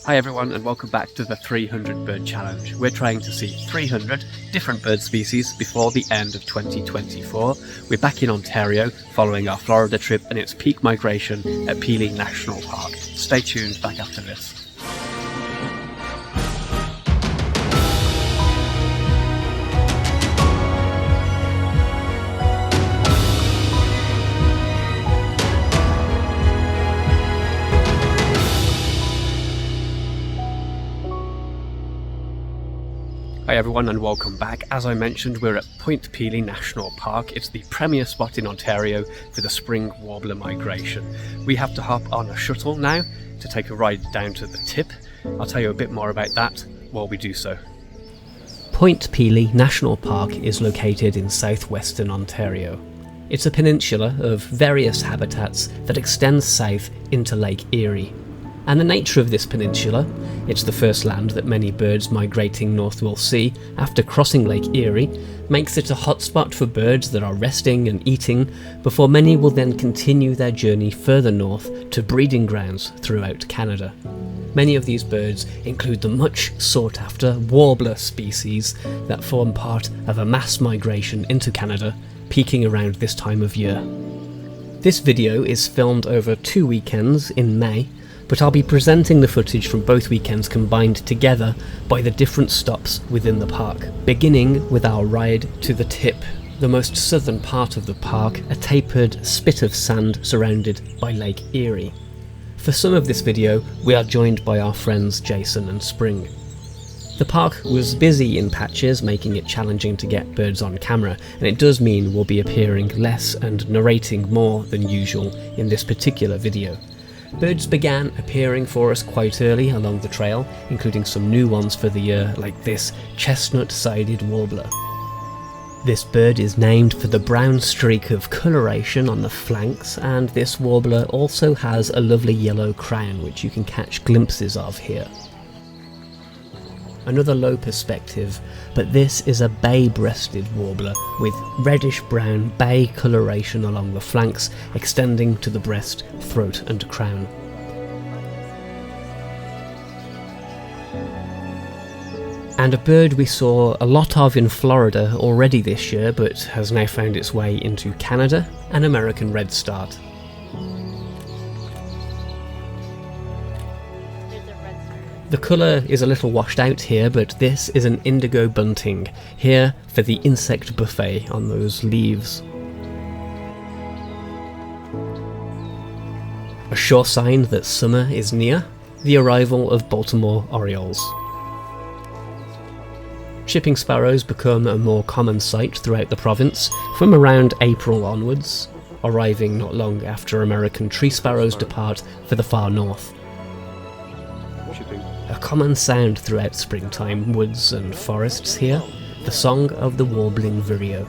Hi everyone and welcome back to the 300 Bird Challenge. We're trying to see 300 different bird species before the end of 2024. We're back in Ontario following our Florida trip and its peak migration at Pelee National Park. Stay tuned back after this. Hi everyone and welcome back. As I mentioned, we're at Point Pelee National Park. It's the premier spot in Ontario for the spring warbler migration. We have to hop on a shuttle now to take a ride down to the tip. I'll tell you a bit more about that while we do so. Point Pelee National Park is located in southwestern Ontario. It's a peninsula of various habitats that extends south into Lake Erie. And the nature of this peninsula, it's the first land that many birds migrating north will see after crossing Lake Erie, makes it a hotspot for birds that are resting and eating before many will then continue their journey further north to breeding grounds throughout Canada. Many of these birds include the much sought after warbler species that form part of a mass migration into Canada, peaking around this time of year. This video is filmed over 2 weekends in May, but I'll be presenting the footage from both weekends combined together by the different stops within the park, beginning with our ride to the tip, the most southern part of the park, a tapered spit of sand surrounded by Lake Erie. For some of this video, we are joined by our friends Jason and Spring. The park was busy in patches, making it challenging to get birds on camera, and it does mean we'll be appearing less and narrating more than usual in this particular video. Birds began appearing for us quite early along the trail, including some new ones for the year, like this chestnut-sided warbler. This bird is named for the brown streak of coloration on the flanks, and this warbler also has a lovely yellow crown, which you can catch glimpses of here. Another low perspective, but this is a bay-breasted warbler with reddish-brown bay coloration along the flanks, extending to the breast, throat and crown. And a bird we saw a lot of in Florida already this year, but has now found its way into Canada, an American redstart. The colour is a little washed out here, but this is an indigo bunting, here for the insect buffet on those leaves. A sure sign that summer is near, the arrival of Baltimore orioles. Chipping sparrows become a more common sight throughout the province from around April onwards, arriving not long after American tree sparrows depart for the far north. A common sound throughout springtime woods and forests here, the song of the warbling vireo.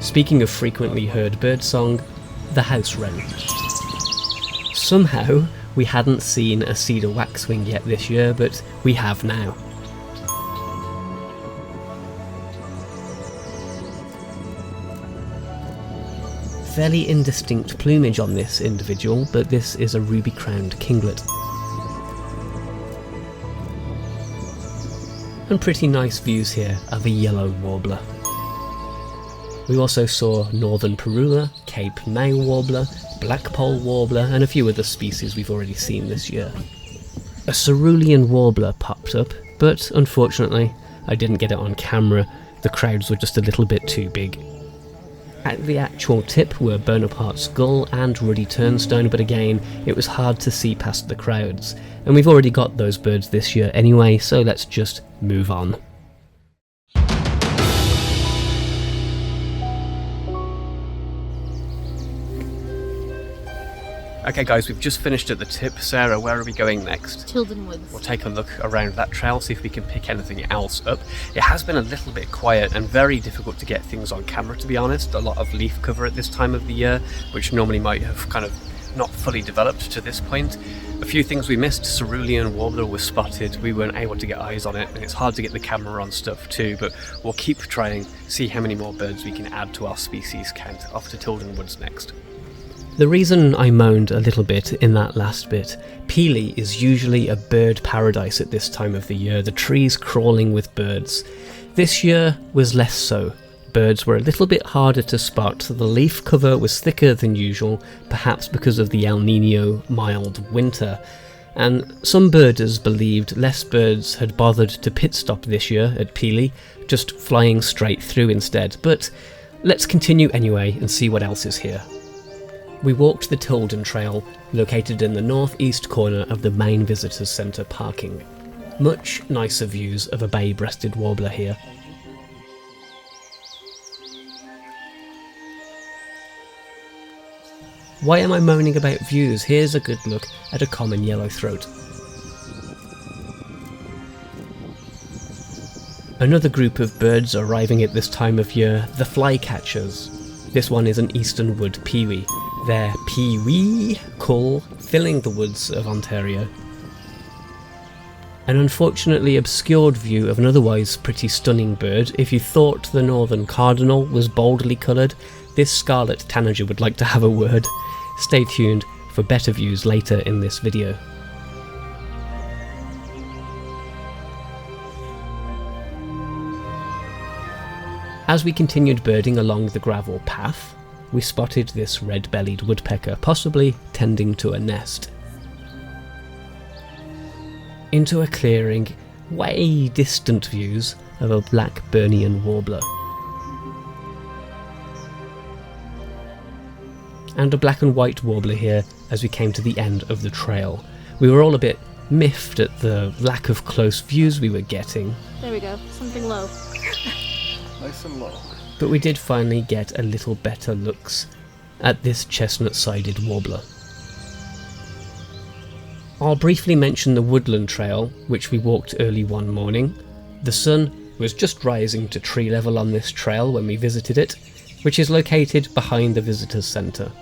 Speaking of frequently heard birdsong, the house wren. Somehow we hadn't seen a cedar waxwing yet this year, but we have now. Fairly indistinct plumage on this individual, but this is a ruby-crowned kinglet. And pretty nice views here of a yellow warbler. We also saw northern parula, Cape May warbler, blackpoll warbler and a few other species we've already seen this year. A cerulean warbler popped up, but unfortunately I didn't get it on camera, the crowds were just a little bit too big. At the actual tip were Bonaparte's gull and ruddy turnstone, but again, it was hard to see past the crowds. And we've already got those birds this year anyway, so let's just move on. Okay guys, we've just finished at the tip. Sarah, where are we going next? Tilden Woods. We'll take a look around that trail, see if we can pick anything else up. It has been a little bit quiet and very difficult to get things on camera, to be honest. A lot of leaf cover at this time of the year, which normally might have kind of not fully developed to this point. A few things we missed. Cerulean warbler was spotted. We weren't able to get eyes on it, and it's hard to get the camera on stuff too, but we'll keep trying, see how many more birds we can add to our species count. Off to Tilden Woods next. The reason I moaned a little bit in that last bit, Pelee is usually a bird paradise at this time of the year, the trees crawling with birds. This year was less so. Birds were a little bit harder to spot, the leaf cover was thicker than usual, perhaps because of the El Niño mild winter, and some birders believed less birds had bothered to pit stop this year at Pelee, just flying straight through instead, but let's continue anyway and see what else is here. We walked the Tilden Trail, located in the northeast corner of the main visitors centre parking. Much nicer views of a bay-breasted warbler here. Why am I moaning about views? Here's a good look at a common yellowthroat. Another group of birds arriving at this time of year, the Flycatchers. This one is an eastern wood pewee. Their pewee call filling the woods of Ontario. An unfortunately obscured view of an otherwise pretty stunning bird. If you thought the northern cardinal was boldly coloured, this scarlet tanager would like to have a word. Stay tuned for better views later in this video. As we continued birding along the gravel path, we spotted this red-bellied woodpecker, possibly tending to a nest. Into a clearing, way distant views of a Blackburnian warbler. And a black and white warbler here as we came to the end of the trail. We were all a bit miffed at the lack of close views we were getting. There we go, something low. Nice and low. But we did finally get a little better looks at this chestnut-sided warbler. I'll briefly mention the woodland trail, which we walked early one morning. The sun was just rising to tree level on this trail when we visited it, which is located behind the visitors centre.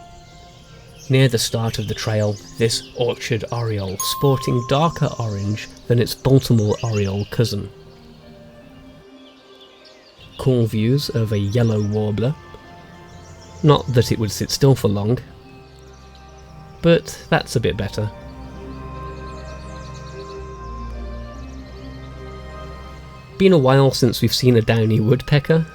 Near the start of the trail, this orchard oriole sporting darker orange than its Baltimore oriole cousin. Cool views of a yellow warbler. Not that it would sit still for long, but that's a bit better. Been a while since we've seen a downy woodpecker.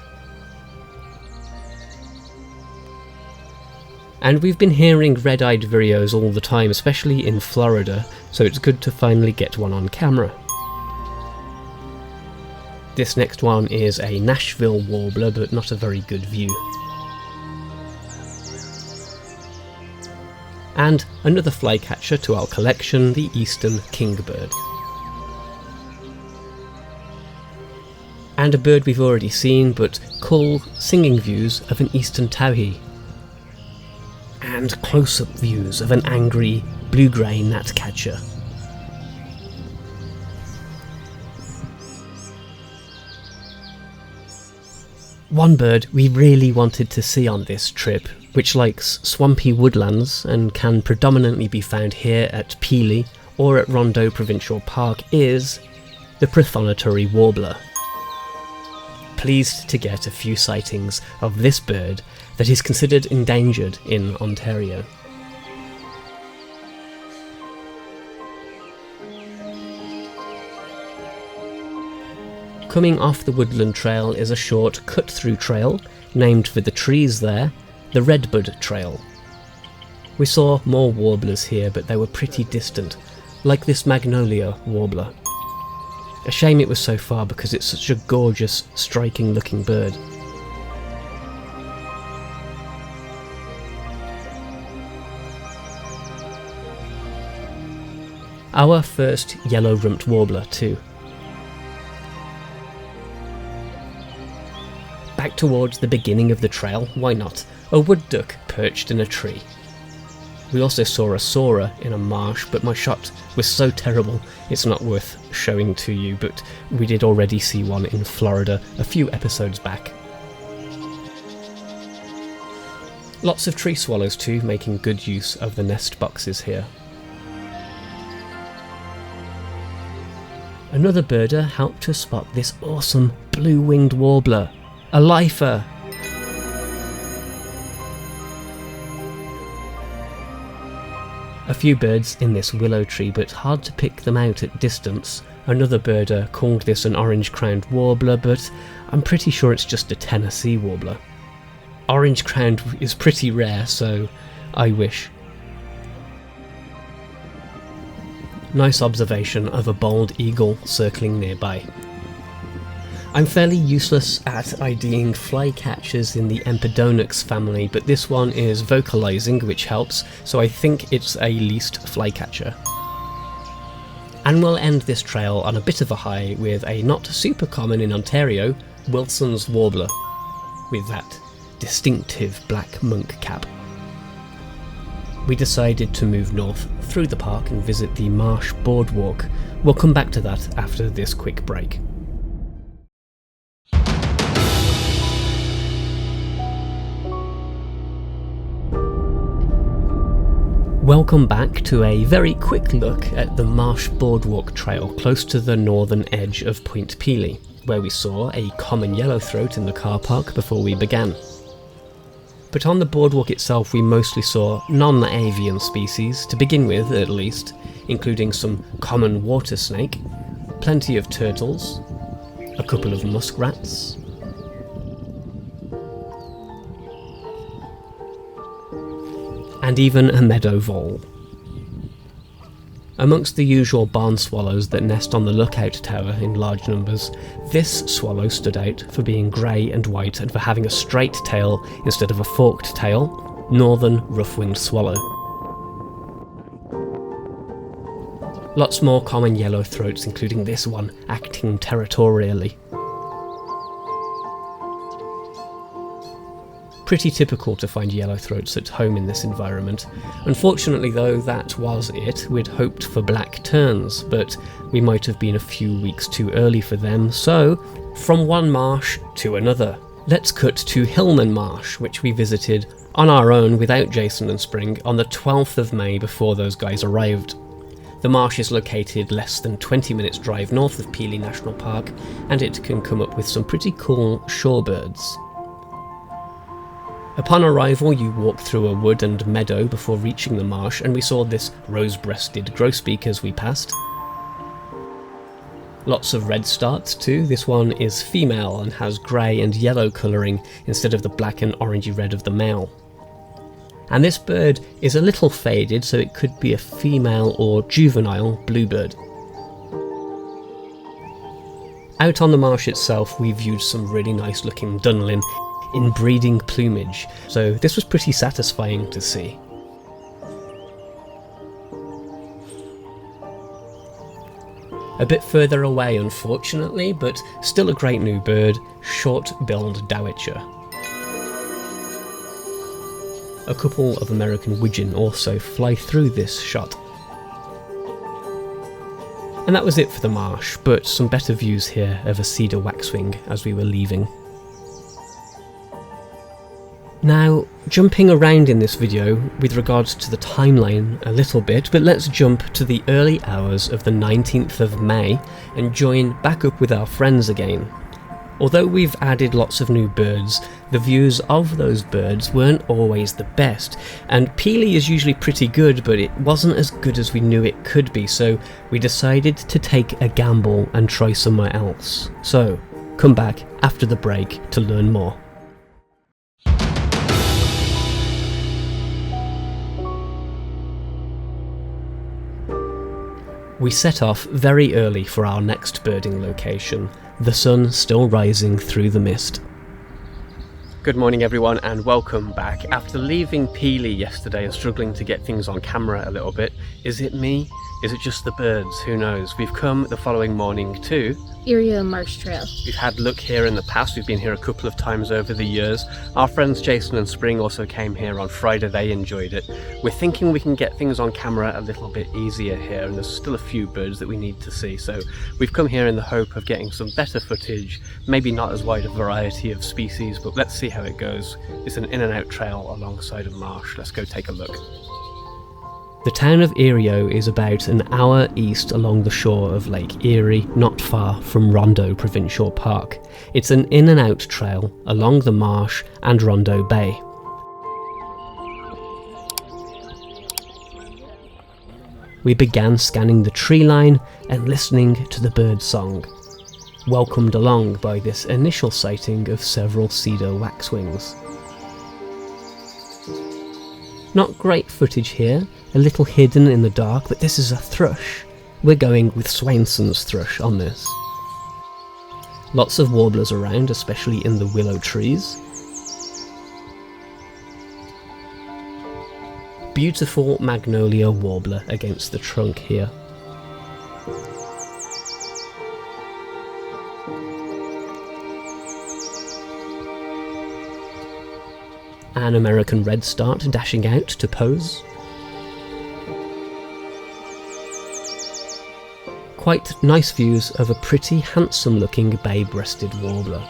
And we've been hearing red-eyed vireos all the time, especially in Florida, so it's good to finally get one on camera. This next one is a Nashville warbler, but not a very good view. And another flycatcher to our collection, the eastern kingbird. And a bird we've already seen, but cool singing views of an eastern towhee. And close-up views of an angry blue-grey gnatcatcher. One bird we really wanted to see on this trip, which likes swampy woodlands and can predominantly be found here at Pelee or at Rondeau Provincial Park, is the prothonotary warbler. Pleased to get a few sightings of this bird that is considered endangered in Ontario. Coming off the woodland trail is a short cut-through trail, named for the trees there, the Redbud Trail. We saw more warblers here, but they were pretty distant, like this magnolia warbler. A shame it was so far because it's such a gorgeous, striking-looking bird. Our first yellow-rumped warbler too. Back towards the beginning of the trail, why not? A wood duck perched in a tree. We also saw a soarer in a marsh, but my shot was so terrible it's not worth showing to you, but we did already see one in Florida a few episodes back. Lots of tree swallows too, making good use of the nest boxes here. Another birder helped us spot this awesome blue-winged warbler, a lifer. A few birds in this willow tree, but hard to pick them out at distance. Another birder called this an orange-crowned warbler, but I'm pretty sure it's just a Tennessee warbler. Orange-crowned is pretty rare, so I wish. Nice observation of a bald eagle circling nearby. I'm fairly useless at IDing flycatchers in the Empidonax family, but this one is vocalizing, which helps, so I think it's a least flycatcher. And we'll end this trail on a bit of a high with a not super common in Ontario, Wilson's warbler, with that distinctive black monk cap. We decided to move north through the park and visit the Marsh Boardwalk. We'll come back to that after this quick break. Welcome back to a very quick look at the Marsh Boardwalk Trail close to the northern edge of Point Pelee, where we saw a common yellowthroat in the car park before we began. But on the boardwalk itself we mostly saw non-avian species, to begin with at least, including some common water snake, plenty of turtles, a couple of muskrats, and even a meadow vole. Amongst the usual barn swallows that nest on the lookout tower in large numbers, this swallow stood out for being grey and white and for having a straight tail instead of a forked tail, northern rough-winged swallow. Lots more common yellowthroats, including this one, acting territorially. Pretty typical to find yellowthroats at home in this environment. Unfortunately though, that was it. We'd hoped for black terns, but we might have been a few weeks too early for them, so from one marsh to another. Let's cut to Hillman Marsh, which we visited on our own without Jason and Spring on the 12th of May before those guys arrived. The marsh is located less than 20 minutes drive north of Pelee National Park, and it can come up with some pretty cool shorebirds. Upon arrival you walk through a wood and meadow before reaching the marsh, and we saw this rose-breasted grosbeak as we passed. Lots of redstarts too. This one is female and has grey and yellow colouring instead of the black and orangey red of the male. And this bird is a little faded, so it could be a female or juvenile bluebird. Out on the marsh itself we viewed some really nice looking dunlin in breeding plumage, so this was pretty satisfying to see. A bit further away unfortunately, but still a great new bird, short-billed dowitcher. A couple of American widgeon also fly through this shot. And that was it for the marsh, but some better views here of a cedar waxwing as we were leaving. Now, jumping around in this video with regards to the timeline a little bit, but let's jump to the early hours of the 19th of May and join back up with our friends again. Although we've added lots of new birds, the views of those birds weren't always the best, and Pelee is usually pretty good, but it wasn't as good as we knew it could be, so we decided to take a gamble and try somewhere else. So, come back after the break to learn more. We set off very early for our next birding location, the sun still rising through the mist. Good morning everyone and welcome back. After leaving Pelee yesterday and struggling to get things on camera a little bit, is it me? Is it just the birds? Who knows? We've come the following morning to Hillman Marsh Trail. We've had look here in the past, we've been here a couple of times over the years. Our friends Jason and Spring also came here on Friday, they enjoyed it. We're thinking we can get things on camera a little bit easier here, and there's still a few birds that we need to see, so we've come here in the hope of getting some better footage, maybe not as wide a variety of species, but let's see how it goes. It's an in and out trail alongside a marsh. Let's go take a look. The town of Vireos is about an hour east along the shore of Lake Erie, not far from Rondeau Provincial Park. It's an in and out trail along the marsh and Rondeau Bay. we began scanning the tree line and listening to the bird song, welcomed along by this initial sighting of several cedar waxwings. Not great footage here, a little hidden in the dark, but this is a thrush. We're going with Swainson's thrush on this. Lots of warblers around, especially in the willow trees. Beautiful magnolia warbler against the trunk here. An American redstart dashing out to pose. Quite nice views of a pretty handsome looking bay-breasted warbler.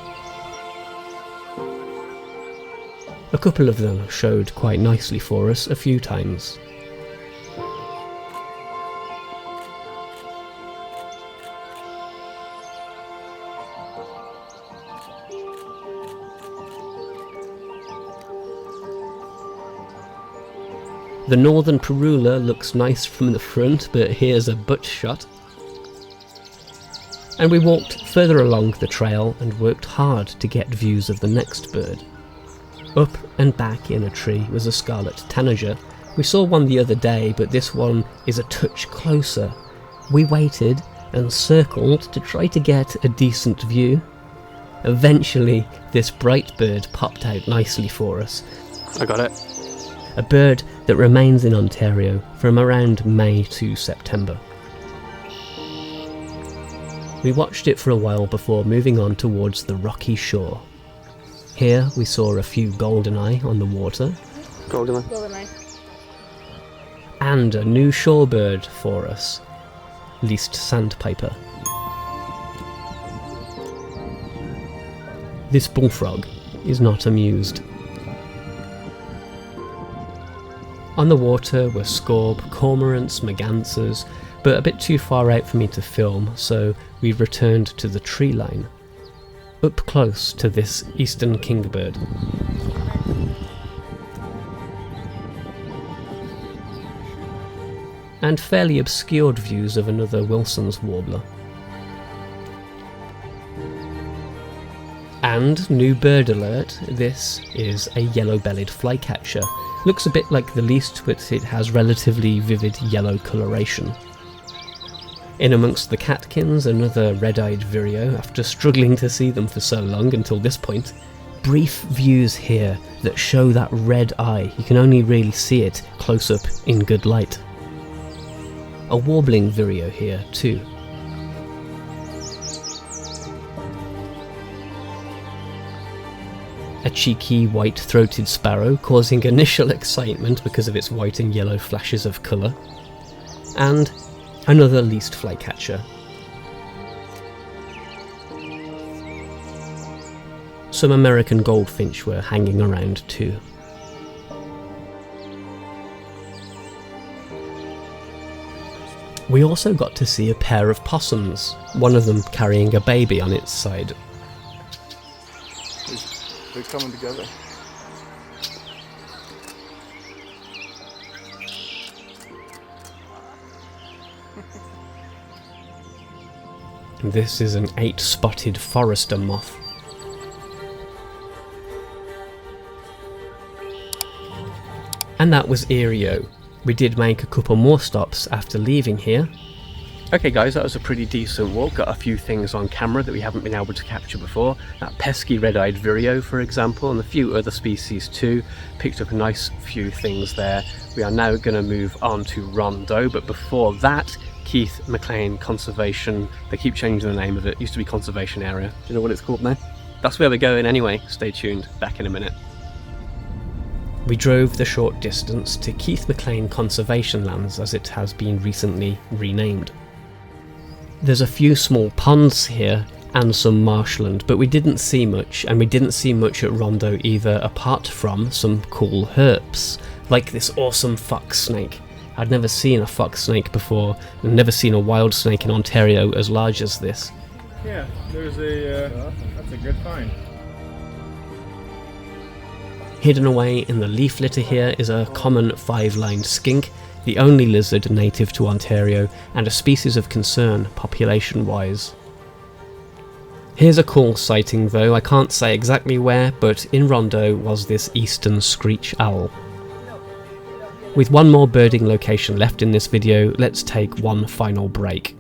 A couple of them showed quite nicely for us a few times. The northern parula looks nice from the front, but here's a butt shot. And we walked further along the trail and worked hard to get views of the next bird. Up and back in a tree was a scarlet tanager. We saw one the other day, but this one is a touch closer. We waited and circled to try to get a decent view. Eventually, this bright bird popped out nicely for us. I got it. A bird that remains in Ontario from around May to September. We watched it for a while before moving on towards the rocky shore. Here we saw a few goldeneye on the water. Goldeneye. And a new shorebird for us, least sandpiper. This bullfrog is not amused. On the water were scorb, cormorants, mergansers, but a bit too far out for me to film, so we returned to the tree line, up close to this eastern kingbird. And fairly obscured views of another Wilson's warbler. And new bird alert, this is a yellow-bellied flycatcher. Looks a bit like the least, but it has relatively vivid yellow coloration. In amongst the catkins, another red-eyed vireo, after struggling to see them for so long until this point. Brief views here that show that red eye. You can only really see it close up in good light. A warbling vireo here too. A cheeky white-throated sparrow causing initial excitement because of its white and yellow flashes of colour. And another least flycatcher. Some American goldfinch were hanging around too. We also got to see a pair of possums, one of them carrying a baby on its side. They're coming together. This is an 8-spotted forester moth. And that was Vireo. We did make a couple more stops after leaving here. Okay guys, that was a pretty decent walk. Got a few things on camera that we haven't been able to capture before. That pesky red-eyed vireo, for example, and a few other species too. Picked up a nice few things there. We are now going to move on to Rondeau, but before that, Keith McLean Conservation. They keep changing the name of it. It used to be Conservation Area. Do you know what it's called now? That's where we're going anyway. Stay tuned. Back in a minute. We drove the short distance to Keith McLean Conservation Lands, as it has been recently renamed. There's a few small ponds here and some marshland, but we didn't see much, and we didn't see much at Rondeau either, apart from some cool herps, like this awesome fox snake. I'd never seen a fox snake before, and never seen a wild snake in Ontario as large as this. Yeah, there's that's a good find. Hidden away in the leaf litter here is a common 5-lined skink. the only lizard native to Ontario and a species of concern population-wise. Here's a cool sighting though. I can't say exactly where, but in Rondeau was this eastern screech owl. With one more birding location left in this video, let's take one final break.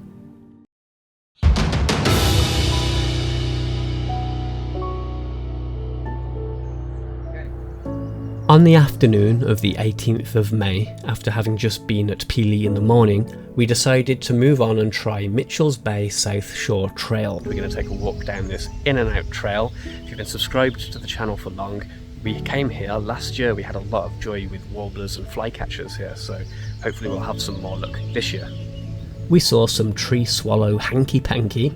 On the afternoon of the 18th of May, after having just been at Pelee in the morning, we decided to move on and try Mitchell's Bay South Shore Trail. We're going to take a walk down this in and out trail. If you've been subscribed to the channel for long, we came here last year. We had a lot of joy with warblers and flycatchers here, so hopefully we'll have some more luck this year. We saw some tree swallow hanky-panky,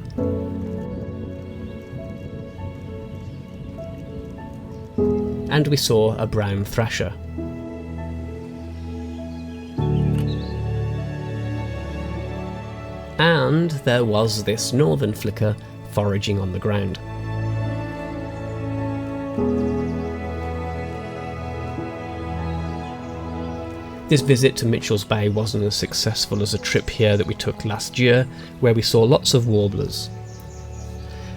and we saw a brown thrasher. And there was this northern flicker foraging on the ground. This visit to Mitchell's Bay wasn't as successful as a trip here that we took last year, where we saw lots of warblers.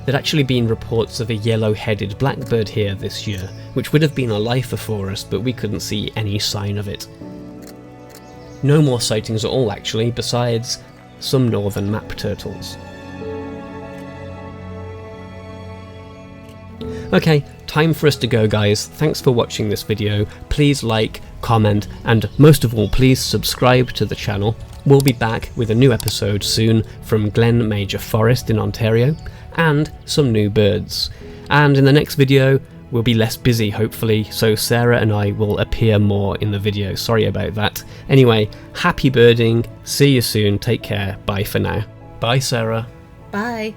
There'd actually been reports of a yellow-headed blackbird here this year, which would have been a lifer for us, but we couldn't see any sign of it. No more sightings at all actually, besides some northern map turtles. Okay, time for us to go guys. Thanks for watching this video. Please like, comment, and most of all please subscribe to the channel. We'll be back with a new episode soon from Glen Major Forest in Ontario, and some new birds. And in the next video we'll be less busy hopefully, so Sarah and I will appear more in the video. Sorry about that. Anyway, happy birding, see you soon, take care, bye for now. Bye Sarah. Bye.